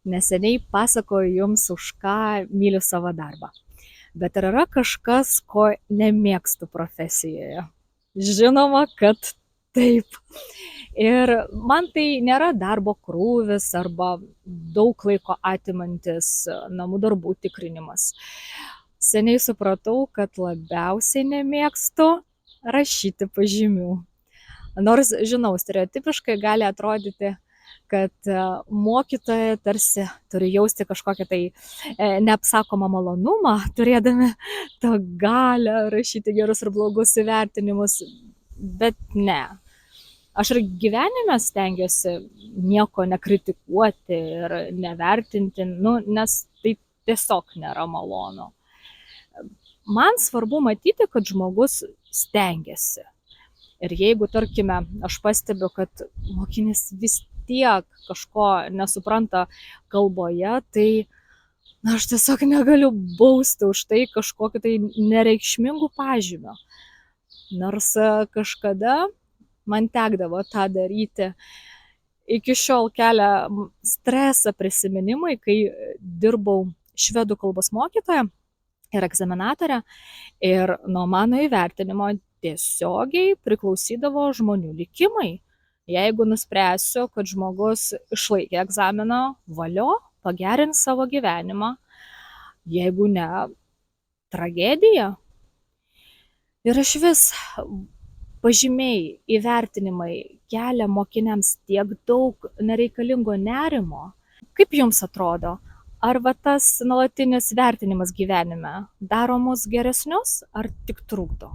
Neseniai pasakoju jums, už ką myliu savo darbą. Bet ar yra kažkas, ko nemėgstu profesijoje? Žinoma, kad taip. Ir man tai nėra darbo krūvis arba daug laiko atimantis namų darbų tikrinimas. Seniai supratau, kad labiausiai nemėgstu rašyti pažymių. Nors, žinau, stereotipiškai gali atrodyti, kad mokytojai tarsi turi jausti kažkokią tai neapsakomą malonumą, turėdami tą galią rašyti gerus ir blogus įvertinimus, bet ne. Aš ir gyvenime stengiuosi nieko nekritikuoti ir nevertinti, nes tai tiesiog nėra malonu. Man svarbu matyti, kad žmogus stengiasi. Ir jeigu, tarkime, aš pastebiu, kad mokinys vis tiek kažko nesupranta kalboje, tai aš tiesiog negaliu bausti už tai kažkokiu tai nereikšmingu pažymiu. Nors kažkada man tekdavo tą daryti. Iki šiol kelia stresą prisiminimai, kai dirbau švedų kalbos mokytoja ir egzaminatorė, ir nuo mano įvertinimo tiesiogiai priklausydavo žmonių likimai. Jeigu nuspręsiu, kad žmogus išlaikė egzaminą, valio, pagerins savo gyvenimą, jeigu ne, tragedija. Ir išvis pažymiai, įvertinimai kelia mokiniams tiek daug nereikalingo nerimo. Kaip jums atrodo, ar tas nuolatinis vertinimas gyvenime daro mus geresnius, ar tik trukdo?